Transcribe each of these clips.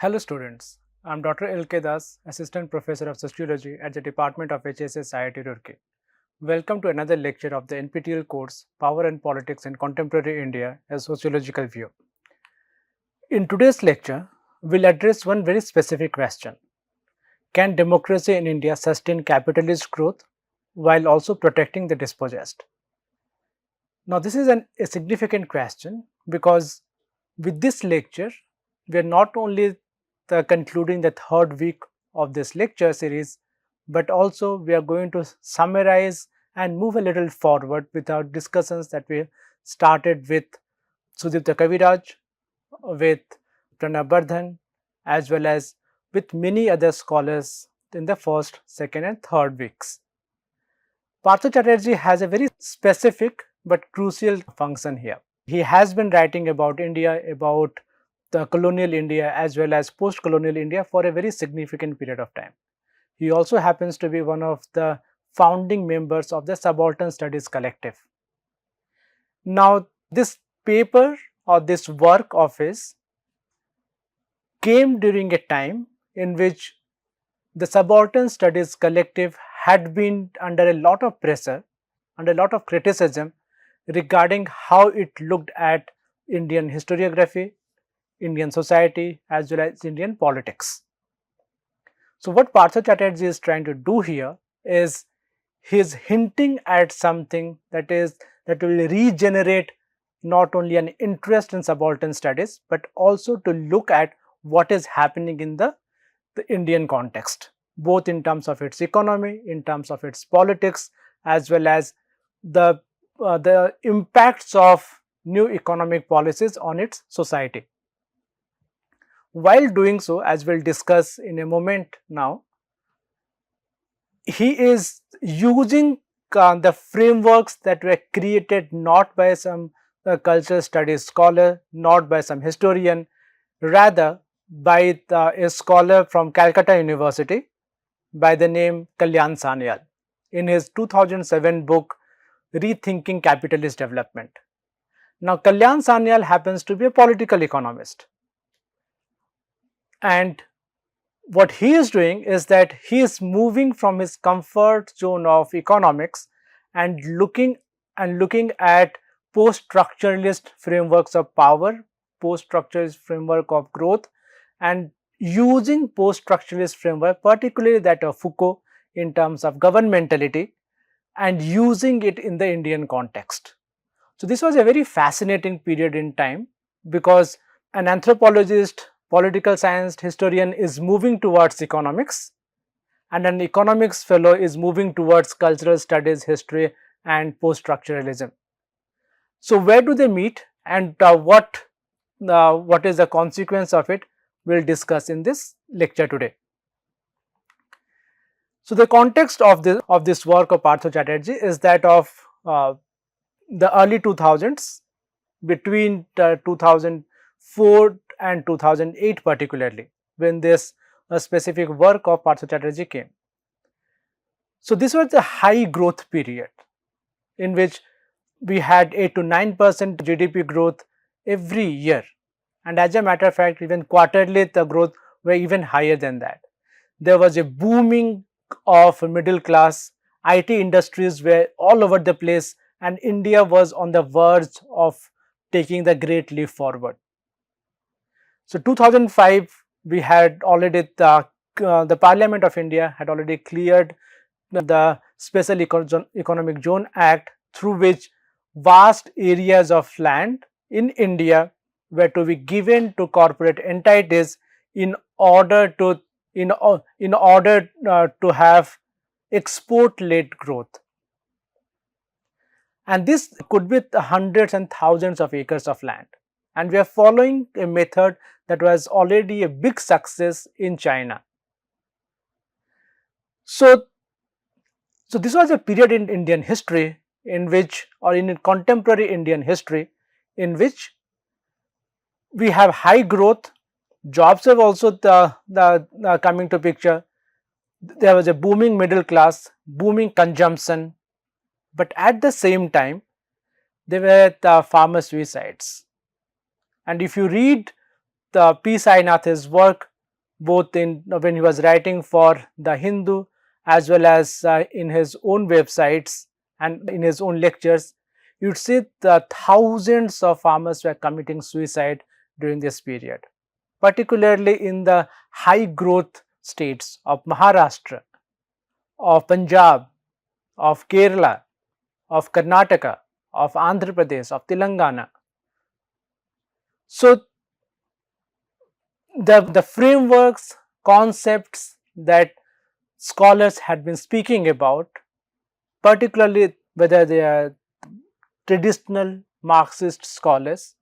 Hello students, I am Dr. L.K. Das, Assistant Professor of Sociology at the Department of HSS IIT Roorkee. Welcome to another lecture of the NPTEL course Power and Politics in Contemporary India, a Sociological View. In today's lecture, we will address one very specific question. Can democracy in India sustain capitalist growth while also protecting the dispossessed? Now this is a significant question because with this lecture, we are not only concluding the third week of this lecture series, but also we are going to summarize and move a little forward with our discussions that we started with Sudipta Kaviraj, with Pranab Bardhan, as well as with many other scholars in the first, second and third weeks. Partha Chatterjee has a very specific but crucial function here. He has been writing about India, about the colonial India as well as post-colonial India for a very significant period of time. He also happens to be one of the founding members of the Subaltern Studies Collective. Now, this paper or this work of his came during a time in which the Subaltern Studies Collective had been under a lot of pressure, under a lot of criticism regarding how it looked at Indian historiography, Indian society as well as Indian politics. So, what Partha Chatterjee is trying to do here is he is hinting at something that will regenerate not only an interest in subaltern studies, but also to look at what is happening in the Indian context, both in terms of its economy, in terms of its politics, as well as the impacts of new economic policies on its society. While doing so, as we will discuss in a moment now, he is using the frameworks that were created not by some cultural studies scholar, not by some historian, rather by a scholar from Calcutta University by the name Kalyan Sanyal in his 2007 book Rethinking Capitalist Development. Now, Kalyan Sanyal happens to be a political economist, and what he is doing is that he is moving from his comfort zone of economics and looking at post-structuralist frameworks of power, post-structuralist framework of growth, and using post-structuralist framework, particularly that of Foucault in terms of governmentality, and using it in the Indian context. So, this was a very fascinating period in time because an anthropologist, political science historian is moving towards economics and an economics fellow is moving towards cultural studies, history and post-structuralism. So, where do they meet and what is the consequence of it, we will discuss in this lecture today. So, the context of this work of Partha Chatterjee is that of the early 2000s, between 2004 and 2008 particularly, when this specific work of Partha Chatterjee came. So, this was a high growth period in which we had 8 to 9% GDP growth every year, and as a matter of fact even quarterly the growth were even higher than that. There was a booming of middle class, IT industries were all over the place, and India was on the verge of taking the great leap forward. So, 2005 we had already the Parliament of India had already cleared the Special Economic Zone Act, through which vast areas of land in India were to be given to corporate entities in order to have export-led growth. And this could be hundreds and thousands of acres of land, and we are following a method that was already a big success in China. So this was a period in Indian history in which, or in contemporary Indian history, in which we have high growth, jobs have also coming to picture, there was a booming middle class, booming consumption, but at the same time there were the farmer suicides. And if you read the P. Sainath's work, both in when he was writing for the Hindu as well as in his own websites and in his own lectures. You'd see the thousands of farmers were committing suicide during this period, particularly in the high growth states of Maharashtra, of Punjab, of Kerala, of Karnataka, of Andhra Pradesh, of Telangana. So, the frameworks, concepts that scholars had been speaking about, particularly whether they are traditional Marxist scholars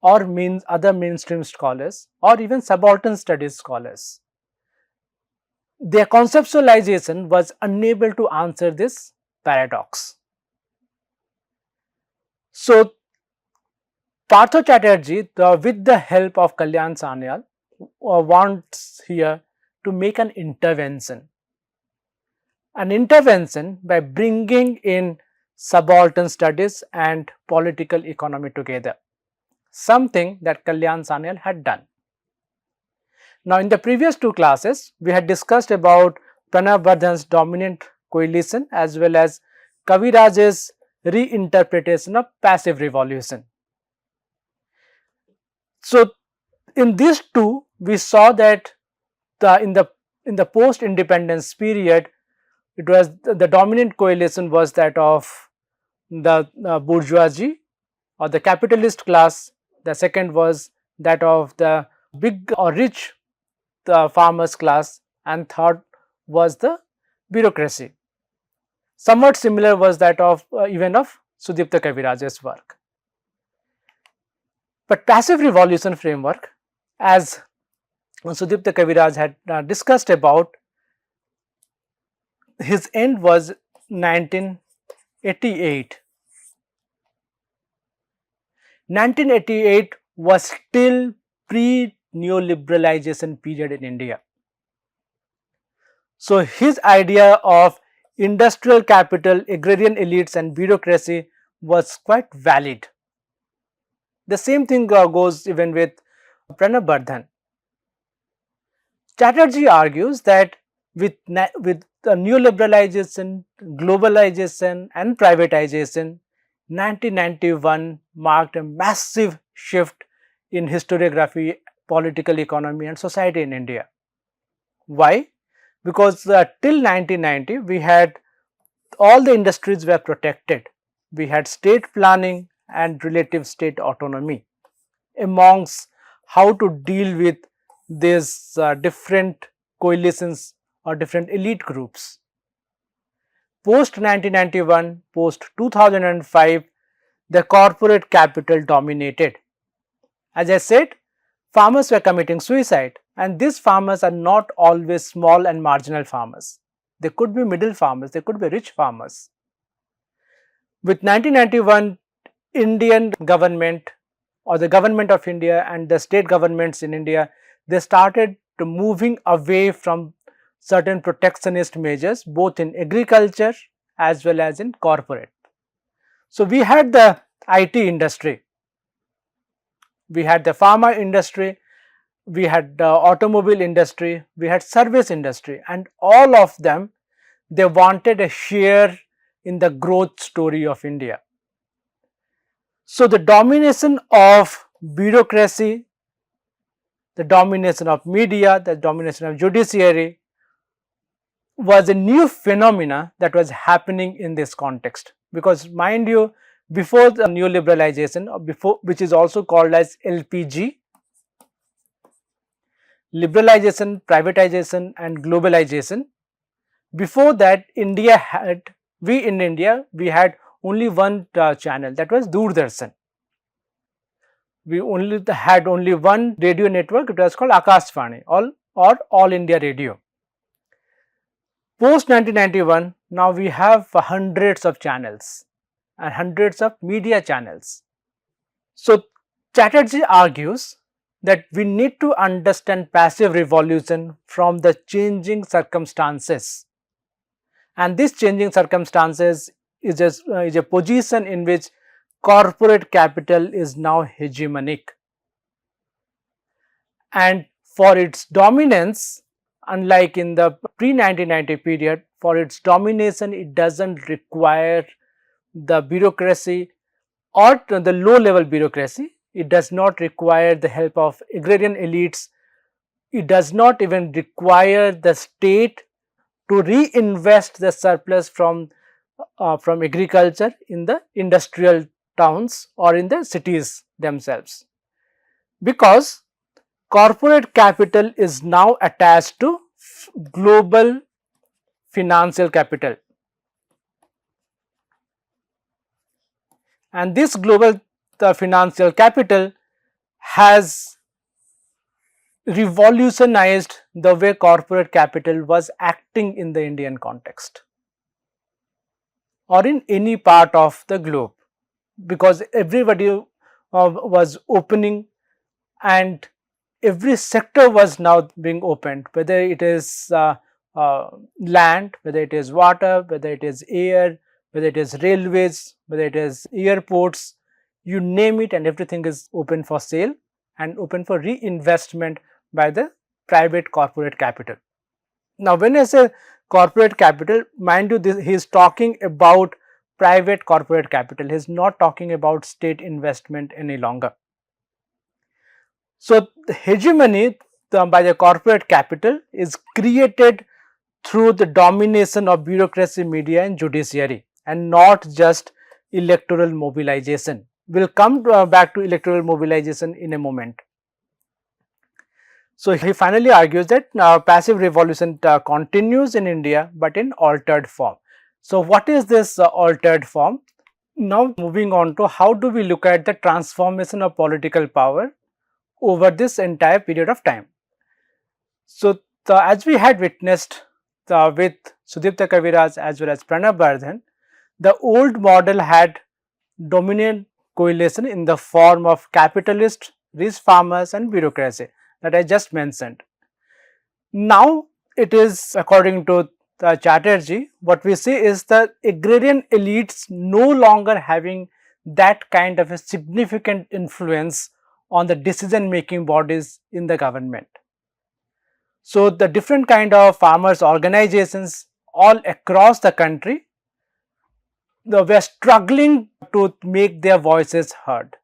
or other mainstream scholars or even subaltern studies scholars, their conceptualization was unable to answer this paradox. So, Partho Chatterjee, with the help of Kalyan Sanyal, wants here to make an intervention by bringing in subaltern studies and political economy together, something that Kalyan Sanyal had done. Now, in the previous two classes, we had discussed about Pranab Vardhan's dominant coalition as well as Kaviraj's reinterpretation of passive revolution. So, in these two, we saw that in the post-independence period, it was the dominant coalition was that of the bourgeoisie or the capitalist class. The second was that of the big or rich farmers class, and third was the bureaucracy. Somewhat similar was that of even of Sudipta Kaviraj's work. But passive revolution framework, as Sudipta Kaviraj had discussed about, his end was 1988. 1988 was still pre-neoliberalization period in India. So, his idea of industrial capital, agrarian elites and bureaucracy was quite valid. The same thing goes even with Pranab Vardhan. Chatterjee argues that with neoliberalization, globalization and privatization, 1991 marked a massive shift in historiography, political economy and society in India. Why? Because till 1990 we had all the industries were protected. We had state planning and relative state autonomy amongst how to deal with these different coalitions or different elite groups. Post 1991, post 2005, the corporate capital dominated. As I said, farmers were committing suicide, and these farmers are not always small and marginal farmers. They could be middle farmers, they could be rich farmers. With 1991, Indian government or the government of India and the state governments in India, they started to moving away from certain protectionist measures both in agriculture as well as in corporate. So, we had the IT industry, we had the pharma industry, we had the automobile industry, we had service industry, and all of them, they wanted a share in the growth story of India. So, the domination of bureaucracy, the domination of media, the domination of judiciary was a new phenomena that was happening in this context, because mind you, before the neoliberalization, or before, which is also called as LPG, liberalization, privatization and globalization, before that we in India had only one channel, that was Doordarshan. We had only one radio network, it was called Akashvani or All India Radio. Post 1991, now we have hundreds of channels and hundreds of media channels. So, Chatterjee argues that we need to understand passive revolution from the changing circumstances, and this changing circumstances is a position in which corporate capital is now hegemonic, and for its dominance, unlike in the pre-1990 period, for its domination it does not require the bureaucracy or the low level bureaucracy. It does not require the help of agrarian elites. It does not even require the state to reinvest the surplus from agriculture in the industrial towns or in the cities themselves, because corporate capital is now attached to global financial capital, and this global financial capital has revolutionized the way corporate capital was acting in the Indian context or in any part of the globe, because everybody was opening, and every sector was now being opened, whether it is land, whether it is water, whether it is air, whether it is railways, whether it is airports, you name it, and everything is open for sale and open for reinvestment by the private corporate capital. Now, when I say corporate capital, mind you, he is talking about private corporate capital, he is not talking about state investment any longer. So, the hegemony by the corporate capital is created through the domination of bureaucracy, media and judiciary, and not just electoral mobilization. We will come back to electoral mobilization in a moment. So, he finally argues that passive revolution continues in India, but in altered form. So, what is this altered form? Now, moving on to how do we look at the transformation of political power over this entire period of time. So, as we had witnessed with Sudipta Kaviraj as well as Pranab Bardhan, the old model had dominant coalition in the form of capitalists, rich farmers and bureaucracy that I just mentioned. Now, it is according to Chatterjee, what we see is the agrarian elites no longer having that kind of a significant influence on the decision making bodies in the government. So, the different kind of farmers organizations all across the country, they were struggling to make their voices heard.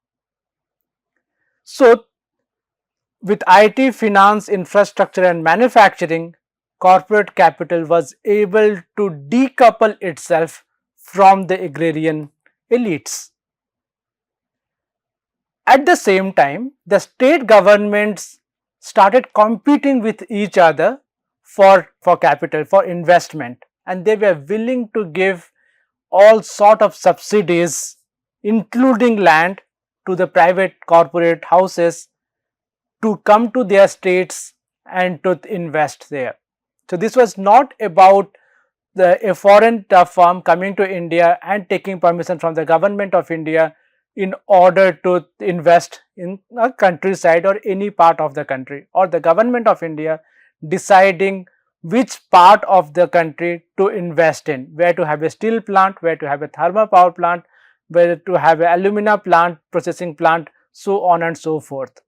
So, with IT, finance, infrastructure and manufacturing, corporate capital was able to decouple itself from the agrarian elites. At the same time, the state governments started competing with each other for capital, for investment, and they were willing to give all sort of subsidies, including land, to the private corporate houses to come to their states and to invest there. So, this was not about a foreign firm coming to India and taking permission from the government of India in order to invest in a countryside or any part of the country, or the government of India deciding which part of the country to invest in, where to have a steel plant, where to have a thermal power plant, where to have an alumina plant, processing plant, so on and so forth.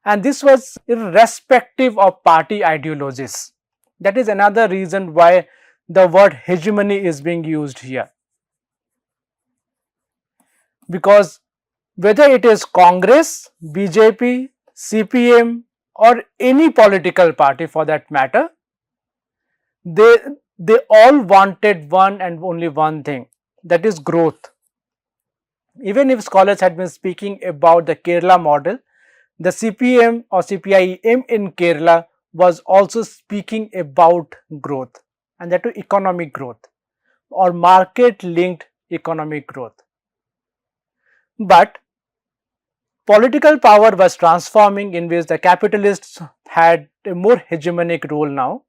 And this was irrespective of party ideologies. That is another reason why the word hegemony is being used here, because whether it is Congress, BJP, CPM or any political party for that matter, they all wanted one and only one thing, that is growth. Even if scholars had been speaking about the Kerala model, the CPM or CPIM in Kerala was also speaking about growth, and that to economic growth or market linked economic growth. But political power was transforming in which the capitalists had a more hegemonic role now.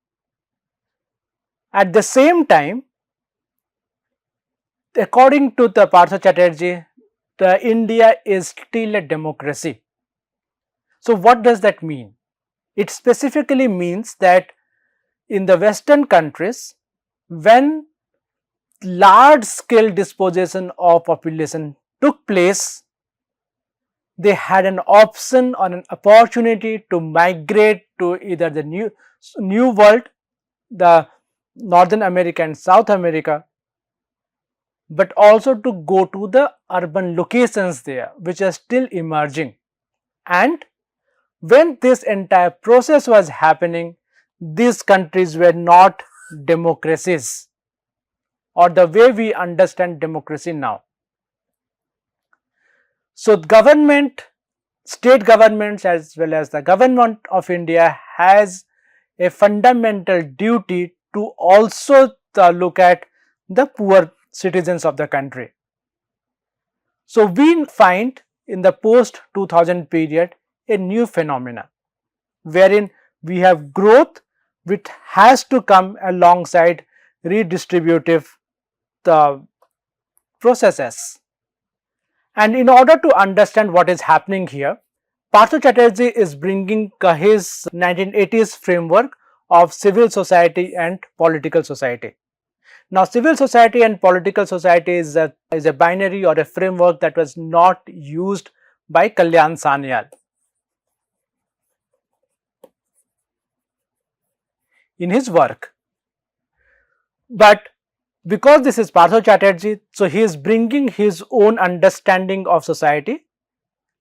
At the same time, according to the Partha Chatterjee, the India is still a democracy. So, what does that mean? It specifically means that in the Western countries, when large scale dispossession of population took place, they had an option or an opportunity to migrate to either the new world, the Northern America and South America, but also to go to the urban locations there which are still emerging. And when this entire process was happening, these countries were not democracies or the way we understand democracy now. So, government, state governments as well as the government of India has a fundamental duty to also look at the poor citizens of the country. So, we find in the post 2000 period a new phenomena wherein we have growth which has to come alongside redistributive processes. And in order to understand what is happening here, Partha Chatterjee is bringing his 1980s framework of civil society and political society. Now, civil society and political society is a binary or a framework that was not used by Kalyan Sanyal in his work. But because this is Partha Chatterjee, so he is bringing his own understanding of society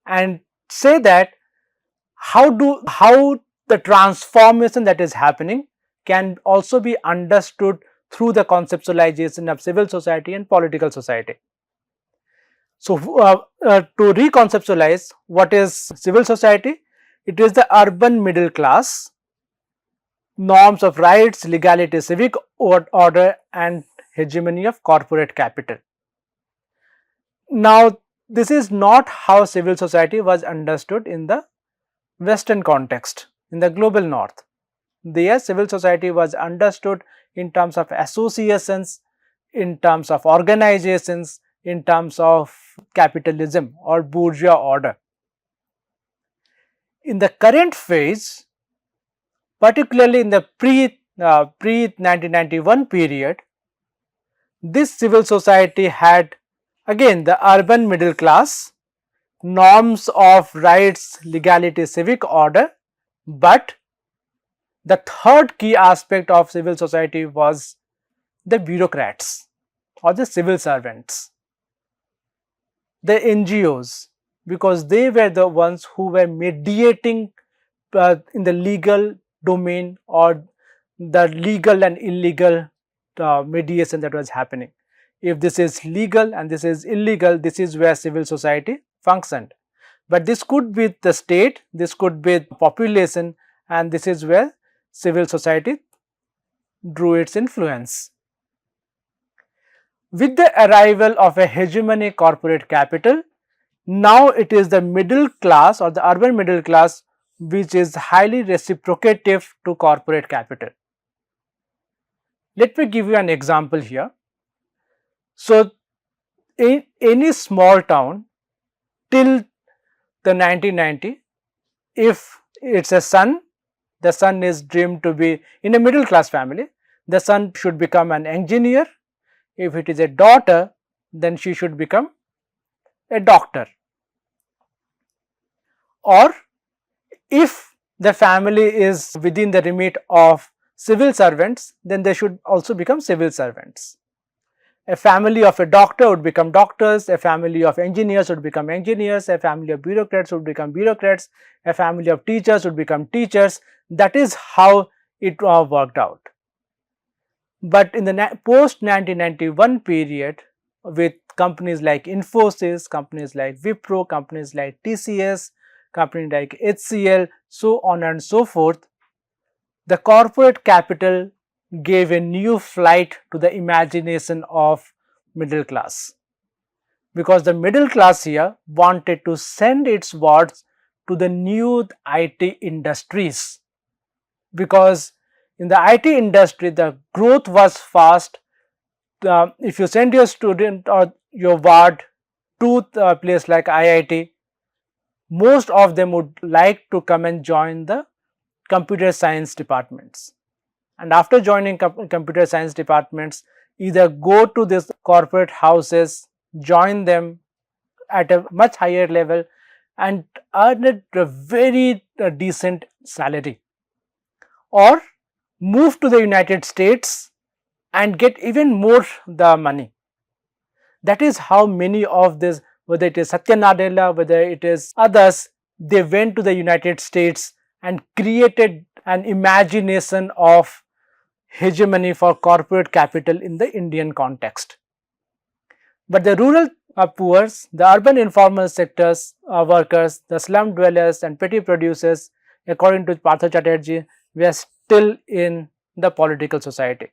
and say that how the transformation that is happening can also be understood through the conceptualization of civil society and political society. So, to reconceptualize what is civil society, it is the urban middle class, norms of rights, legality, civic order and hegemony of corporate capital. Now, this is not how civil society was understood in the Western context, in the global north. There, civil society was understood in terms of associations, in terms of organizations, in terms of capitalism or bourgeois order. In the current phase, particularly in the pre 1991 period, this civil society had again the urban middle class, norms of rights, legality, civic order, but the third key aspect of civil society was the bureaucrats or the civil servants, the NGOs, because they were the ones who were mediating in the legal domain or the legal and illegal mediation that was happening. If this is legal and this is illegal, this is where civil society functioned. But this could be the state, this could be population, and this is where civil society drew its influence. With the arrival of a hegemonic corporate capital, now it is the middle class or the urban middle class which is highly reciprocative to corporate capital. Let me give you an example here. So, in any small town till the 1990, if it is a son, the son is dreamed to be in a middle class family, the son should become an engineer. If it is a daughter, then she should become a doctor. Or if the family is within the remit of civil servants, then they should also become civil servants. A family of a doctor would become doctors, a family of engineers would become engineers, a family of bureaucrats would become bureaucrats, a family of teachers would become teachers. That is how it worked out. But in the post 1991 period, with companies like Infosys, companies like Wipro, companies like TCS, companies like HCL, so on and so forth, the corporate capital gave a new flight to the imagination of middle class, because the middle class here wanted to send its wards to the new IT industries, because in the IT industry the growth was fast. If you send your student or your ward to a place like IIT, most of them would like to come and join the computer science departments, and after joining computer science departments, either go to these corporate houses, join them at a much higher level, and earn a very decent salary, or move to the United States and get even more the money. That is how many of this, whether it is Satya Nadella, whether it is others, they went to the United States and created an imagination of hegemony for corporate capital in the Indian context. But the rural poor, the urban informal sectors workers, the slum dwellers and petty producers, according to Partha Chatterjee, were still in the political society.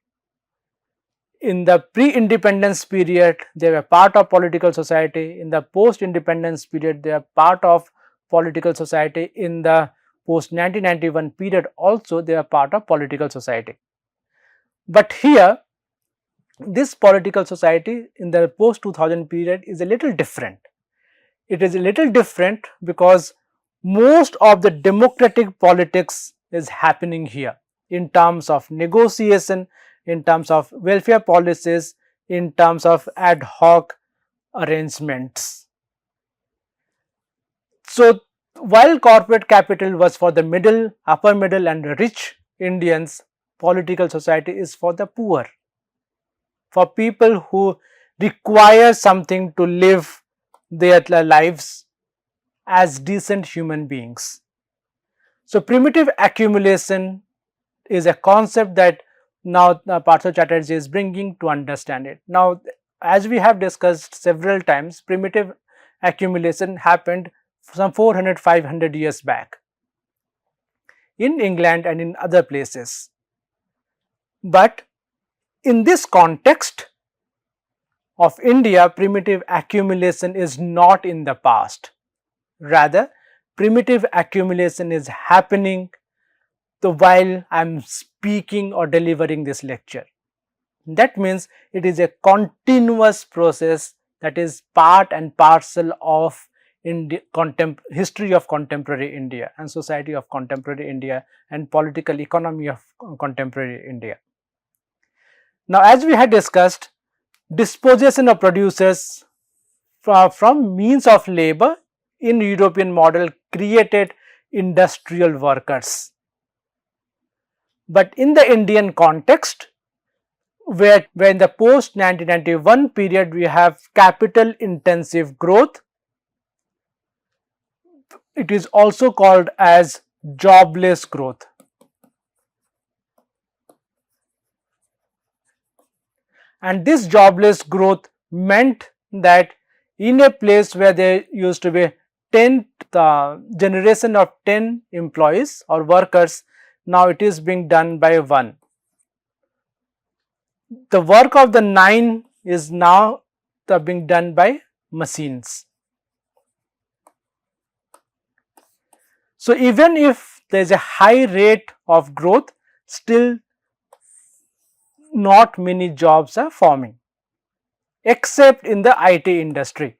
In the pre-independence period, they were part of political society. In the post-independence period, they are part of political society. In the post-1991 period also, they are part of political society. But here, this political society in the post-2000 period is a little different. It is a little different because most of the democratic politics is happening here in terms of negotiation, in terms of welfare policies, in terms of ad hoc arrangements. So, while corporate capital was for the middle, upper middle and rich Indians, political society is for the poor, for people who require something to live their lives as decent human beings. So, primitive accumulation is a concept that now Partha Chatterjee is bringing to understand it. Now, as we have discussed several times, primitive accumulation happened some 400-500 years back in England and in other places. But in this context of India, primitive accumulation is not in the past. Rather, primitive accumulation is happening while I am speaking or delivering this lecture. That means it is a continuous process that is part and parcel of history of contemporary India and society of contemporary India and political economy of contemporary India. Now, as we had discussed, dispossession of producers from means of labor in European model created industrial workers. But in the Indian context, where in the post 1991 period we have capital intensive growth, it is also called as jobless growth. And this jobless growth meant that in a place where there used to be the generation of 10 employees or workers, now it is being done by 1. The work of the 9 is now being done by machines. So, even if there is a high rate of growth, still not many jobs are forming, except in the IT industry.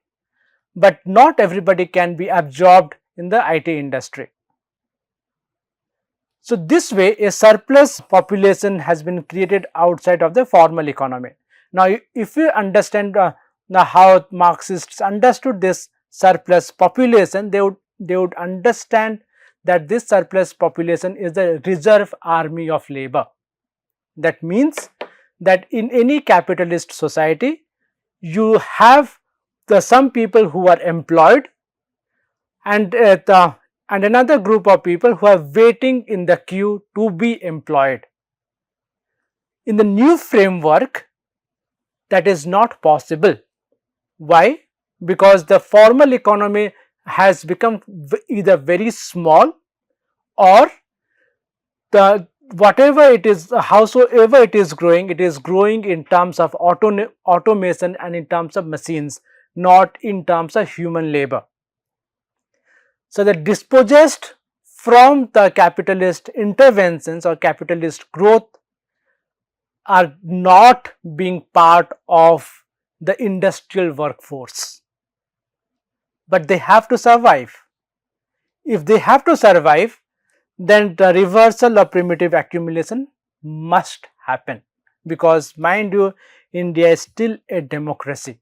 But not everybody can be absorbed in the IT industry. So, this way a surplus population has been created outside of the formal economy. Now, if you understand how Marxists understood this surplus population, they would understand that this surplus population is the reserve army of labor. That means that in any capitalist society, you have some people who are employed and another group of people who are waiting in the queue to be employed. In the new framework, that is not possible. Why? Because the formal economy has become either very small, or whatever it is, howsoever it is growing in terms of automation and in terms of machines, not in terms of human labor. So, the dispossessed from the capitalist interventions or capitalist growth are not being part of the industrial workforce, but they have to survive. If they have to survive, then the reversal of primitive accumulation must happen, because mind you, India is still a democracy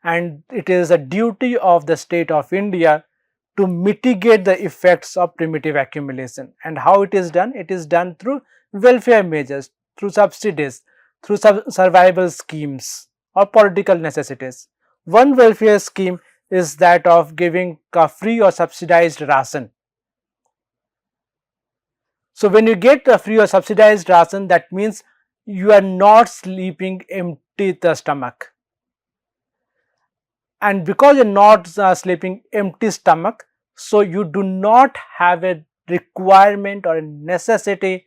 and it is a duty of the state of India to mitigate the effects of primitive accumulation. And how it is done? It is done through welfare measures, through subsidies, through survival schemes or political necessities. One welfare scheme is that of giving a free or subsidized ration. So, when you get a free or subsidized ration, that means you are not sleeping empty the stomach. And because you are not sleeping empty stomach, so you do not have a requirement or a necessity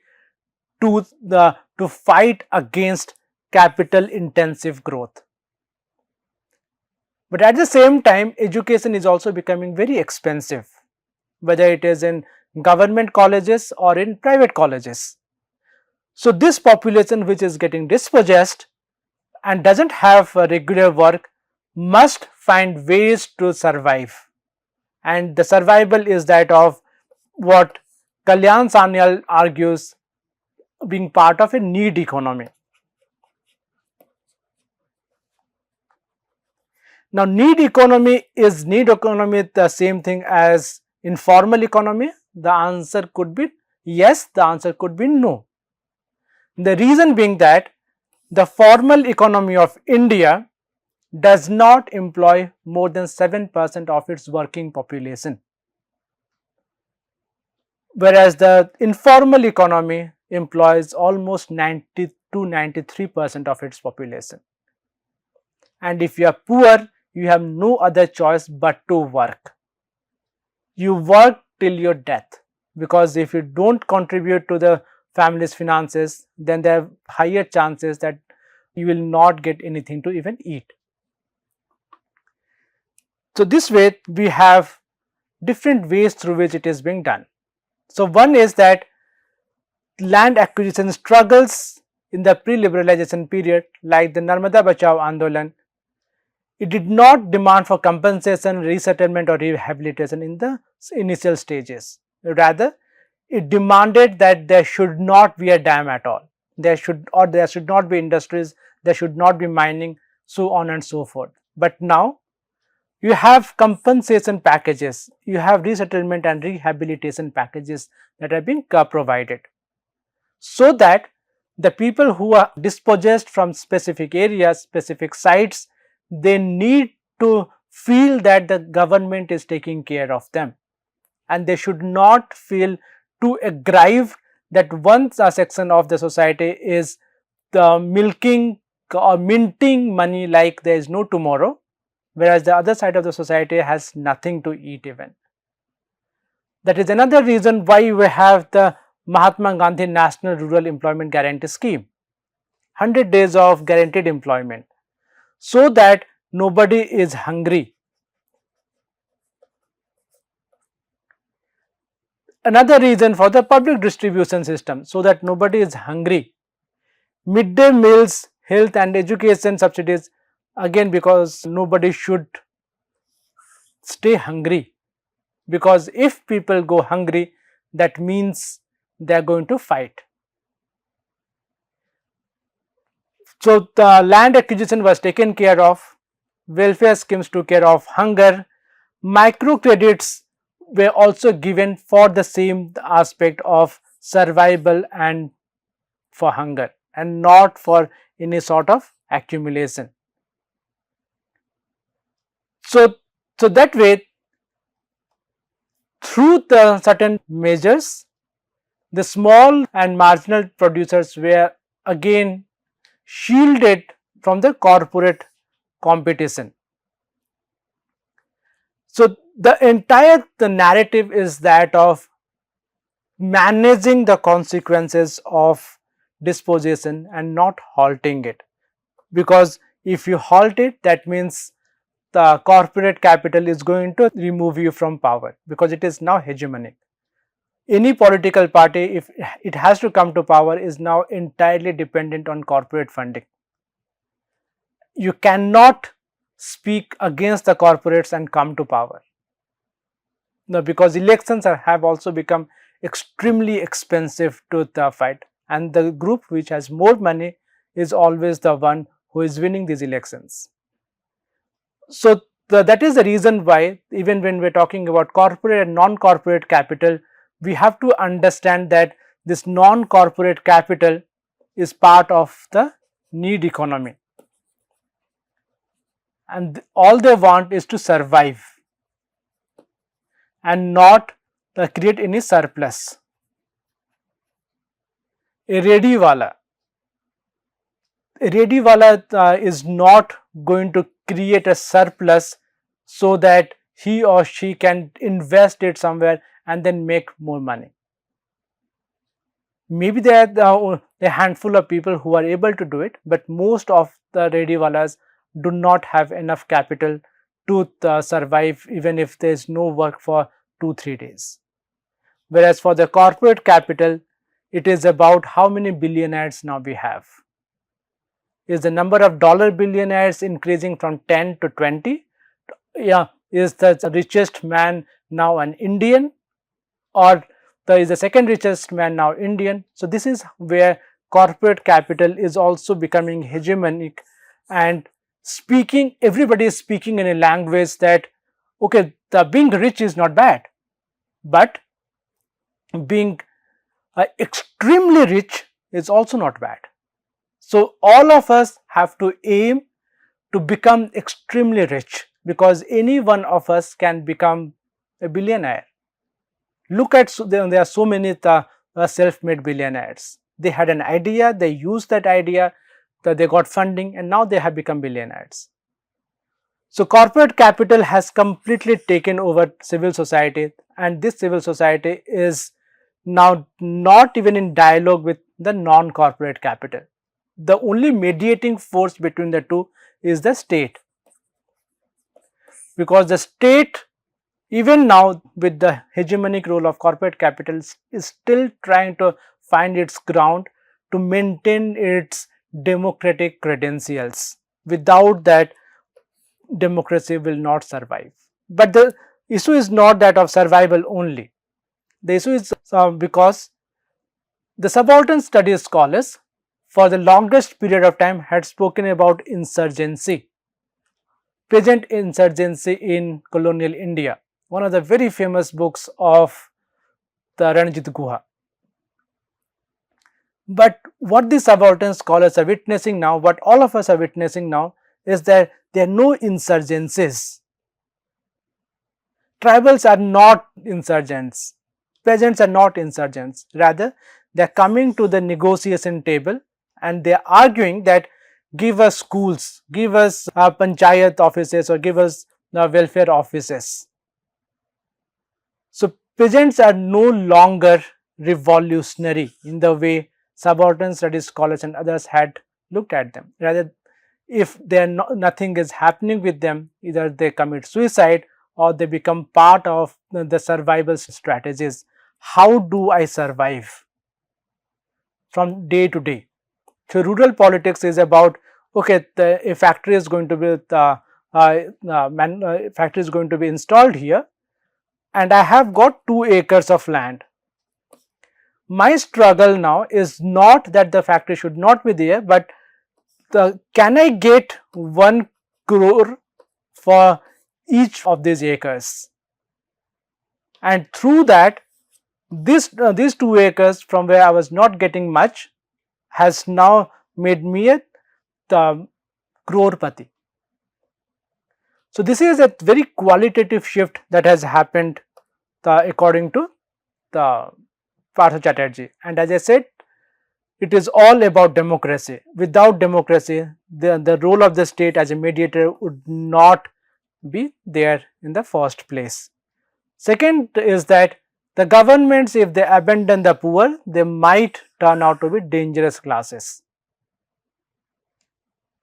to fight against capital intensive growth. But at the same time, education is also becoming very expensive, whether it is in government colleges or in private colleges. So, this population which is getting dispossessed and does not have regular work must find ways to survive, and the survival is that of what Kalyan Sanyal argues being part of a need economy. Now, need economy the same thing as informal economy? The answer could be yes, the answer could be no. The reason being that the formal economy of India does not employ more than 7% of its working population, whereas the informal economy employs almost 90 to 93% of its population. And if you are poor, you have no other choice but to work. You work till your death, because if you do not contribute to the family's finances, then there are higher chances that you will not get anything to even eat. So, this way we have different ways through which it is being done. So, one is that land acquisition struggles in the pre-liberalization period, like the Narmada Bachao Andolan, it did not demand for compensation, resettlement or rehabilitation in the initial stages. Rather, it demanded that there should not be a dam at all. There should not be industries, there should not be mining, so on and so forth. But now, you have compensation packages, you have resettlement and rehabilitation packages that are being provided, so that the people who are dispossessed from specific areas, specific sites, they need to feel that the government is taking care of them, and they should not feel too aggrieved that one section of the society is milking or minting money like there is no tomorrow, whereas the other side of the society has nothing to eat even. That is another reason why we have the Mahatma Gandhi National Rural Employment Guarantee Scheme, 100 days of guaranteed employment, so that nobody is hungry. Another reason for the public distribution system, so that nobody is hungry. Midday meals, health and education subsidies, again because nobody should stay hungry, because if people go hungry, that means they are going to fight. So, the land acquisition was taken care of, welfare schemes took care of hunger, micro credits were also given for the same aspect of survival and for hunger, and not for any sort of accumulation. So, that way, through the certain measures, the small and marginal producers were again shielded from the corporate competition. So, the entire narrative is that of managing the consequences of dispossession and not halting it, because if you halt it, that means the corporate capital is going to remove you from power, because it is now hegemonic. Any political party, if it has to come to power, is now entirely dependent on corporate funding. You cannot speak against the corporates and come to power. Now, because elections have also become extremely expensive to fight, and the group which has more money is always the one who is winning these elections. So, that is the reason why even when we are talking about corporate and non-corporate capital, we have to understand that this non-corporate capital is part of the need economy, and all they want is to survive and not create any surplus. A ready wala is not going to create a surplus so that he or she can invest it somewhere and then make more money. Maybe there are a handful of people who are able to do it, but most of the ready-walas do not have enough capital to survive even if there is no work for 2-3 days. Whereas for the corporate capital, it is about how many billionaires now we have. Is the number of dollar billionaires increasing from 10 to 20? Yeah, is the richest man now an Indian, or is the second richest man now Indian? So this is where corporate capital is also becoming hegemonic, and speaking, everybody is speaking in a language that, okay, the being rich is not bad, but being extremely rich is also not bad. So all of us have to aim to become extremely rich, because any one of us can become a billionaire. Look at, there are so many self-made billionaires. They had an idea, they used that idea, they got funding, and now they have become billionaires. So corporate capital has completely taken over civil society, and this civil society is now not even in dialogue with the non-corporate capital. The only mediating force between the two is the state, because the state, even now with the hegemonic role of corporate capital, is still trying to find its ground to maintain its democratic credentials. Without that, democracy will not survive. But the issue is not that of survival only. The issue is because the subaltern studies scholars for the longest period of time had spoken about insurgency, peasant insurgency in colonial India, one of the very famous books of the Ranjit Guha. But what the subaltern scholars are witnessing now, what all of us are witnessing now, is that there are no insurgencies. Tribals are not insurgents, peasants are not insurgents, rather they are coming to the negotiation table and they are arguing that give us schools, give us panchayat offices, or give us welfare offices. So peasants are no longer revolutionary in the way subaltern studies scholars and others had looked at them. Rather, if nothing is happening with them, either they commit suicide or they become part of the survival strategies. How do I survive from day to day? So rural politics is about, okay, a factory is going to be factory is going to be installed here, and I have got 2 acres of land. My struggle now is not that the factory should not be there, but can I get 1 crore for each of these acres? And through that, these 2 acres from where I was not getting much has now made me a crorepati. So this is a very qualitative shift that has happened according to the Partha Chatterjee. And as I said, it is all about democracy. Without democracy, the role of the state as a mediator would not be there in the first place. Second is that the governments, if they abandon the poor, they might turn out to be dangerous classes.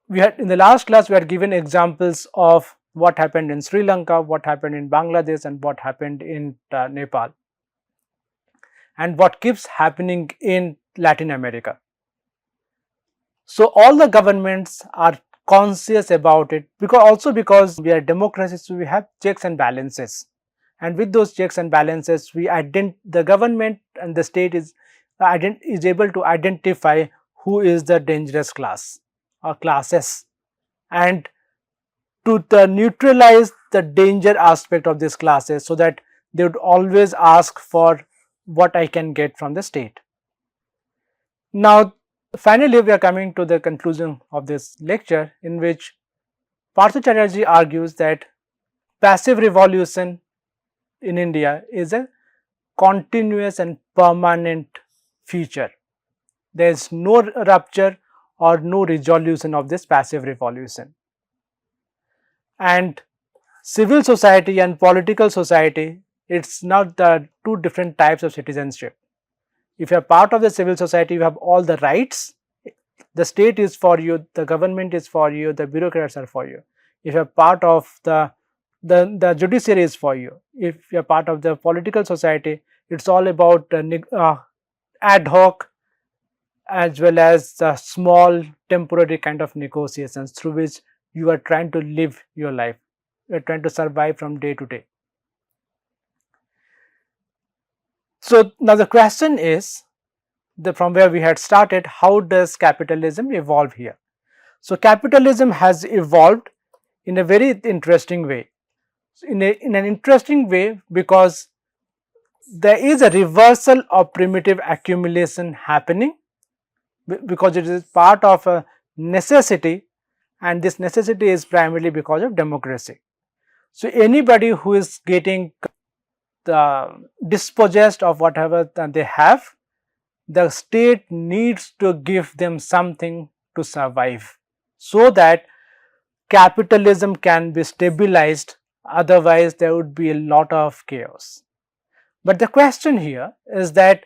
We had, in the last class, we had given examples of what happened in Sri Lanka, what happened in Bangladesh, and what happened in Nepal, and what keeps happening in Latin America. So all the governments are conscious about it, because we are a democracy, so we have checks and balances, and with those checks and balances, the government and the state is able to identify who is the dangerous class or classes, and to neutralize the danger aspect of these classes, so that they would always ask for what I can get from the state. Now, finally, we are coming to the conclusion of this lecture, in which Partha Chatterjee argues that passive revolution in India is a continuous and permanent feature. There is no rupture or no resolution of this passive revolution. And civil society and political society, it's not the two different types of citizenship. If you are part of the civil society, you have all the rights. The state is for you, the government is for you, the bureaucrats are for you. If you are part of the judiciary is for you. If you are part of the political society, it's all about ad hoc as well as the small temporary kind of negotiations through which you are trying to live your life. You are trying to survive from day to day. So now the question is, from where we had started, how does capitalism evolve here? So capitalism has evolved in a very interesting way. In an interesting way, because there is a reversal of primitive accumulation happening, because it is part of a necessity, and this necessity is primarily because of democracy. So anybody who is getting dispossessed of whatever they have, the state needs to give them something to survive, so that capitalism can be stabilized. Otherwise, there would be a lot of chaos. But the question here is that,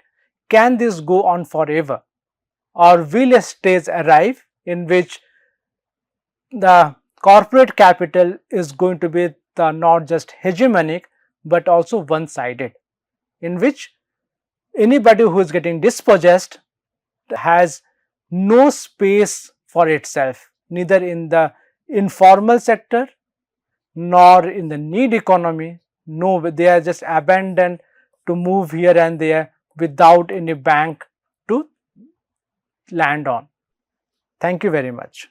can this go on forever, or will a stage arrive in which the corporate capital is going to be not just hegemonic but also one-sided, in which anybody who is getting dispossessed has no space for itself, neither in the informal sector nor in the need economy. No, they are just abandoned to move here and there without any bank to land on. Thank you very much.